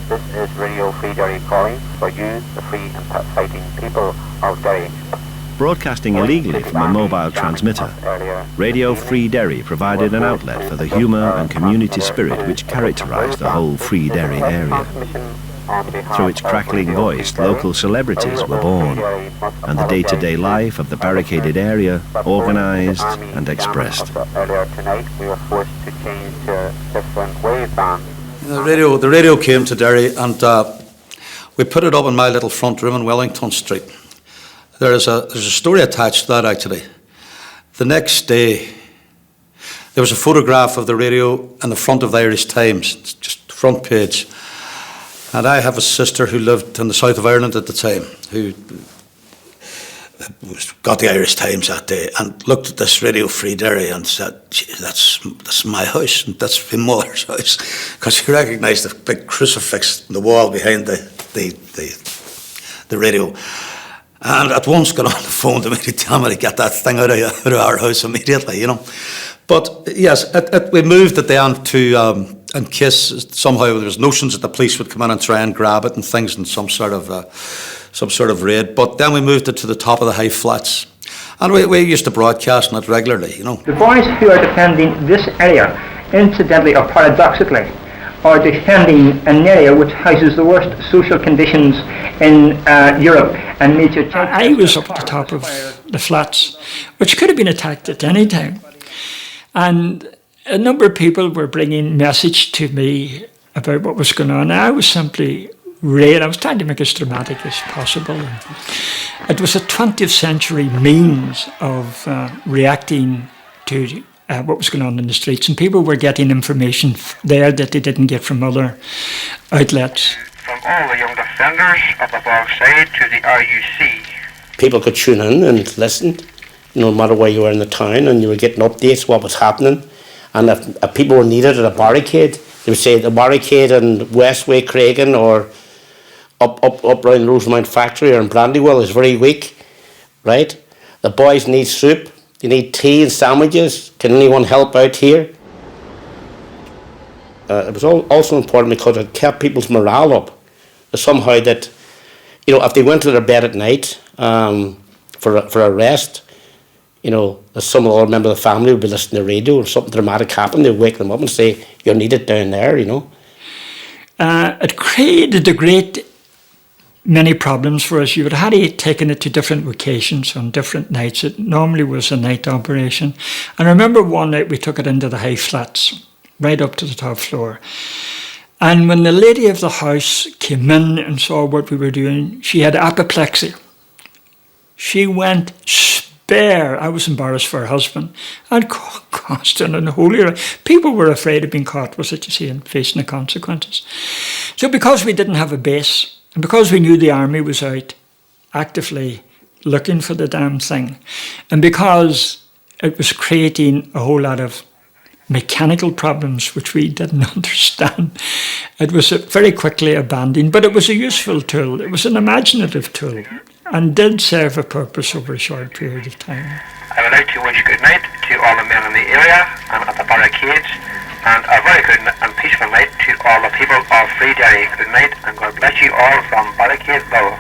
This is Radio Free Derry calling for you, the free and fighting people of Derry. Broadcasting illegally from a mobile transmitter, Radio Free Derry provided an outlet for the humour and community spirit which characterised the whole Free Derry area. Through its crackling voice, local celebrities were born, and the day-to-day life of the barricaded area organised and expressed. Earlier tonight we were forced to change to different wave bands. The radio came to Derry, and we put it up in my little front room in Wellington Street. There's a story attached to that, actually. The next day, there was a photograph of the radio in the front of the Irish Times, just front page. And I have a sister who lived in the south of Ireland at the time, who got the Irish Times that day and looked at this Radio Free Derry and said, that's my house, and that's my mother's house. Because she recognised the big crucifix on the wall behind the radio. And at once got on the phone to me to tell me to get that thing out of our house immediately, you know. But yes, we moved it then to, in case somehow there was notions that the police would come in and try and grab it and things in some sort of raid. But then we moved it to the top of the high flats. And we used to broadcast on it regularly, you know. The boys who are defending this area, incidentally or paradoxically, are defending an area which houses the worst social conditions in Europe and major... I was up at the top of the flats, which could have been attacked at any time. And a number of people were bringing message to me about what was going on. I was simply I was trying to make it as dramatic as possible. It was a 20th century means of reacting to what was going on in the streets, and people were getting information there that they didn't get from other outlets. From all the young defenders of the Bogside to the RUC. People could tune in and listen, no matter where you were in the town, and you were getting updates what was happening. And if people were needed at a barricade, they would say the barricade in Westway, Craigan, or up around Rosemount Factory or in Brandywell is very weak, right? The boys need soup, they need tea and sandwiches. Can anyone help out here? It was also important because it kept people's morale up. Somehow that, you know, if they went to their bed at night for a rest, you know, some other member of the family would be listening to the radio or something dramatic happened, they'd wake them up and say, you're needed down there, you know. It created many problems for us. You would have had taken it to different locations on different nights. It normally was a night operation. And I remember one night we took it into the high flats, right up to the top floor. And when the lady of the house came in and saw what we were doing, she had apoplexy. She went spare. I was embarrassed for her husband. And constant and holy. People were afraid of being caught, was it, you see, and facing the consequences. So because we didn't have a base, and because we knew the army was out actively looking for the damn thing, and because it was creating a whole lot of mechanical problems which we didn't understand, it was very quickly abandoned. But it was a useful tool. It was an imaginative tool and did serve a purpose over a short period of time. I would like to wish good night to all the men in the area and at the barricades, and a very good and peaceful night to all the people of Free Derry. Good night, and God bless you all from Barricade Low.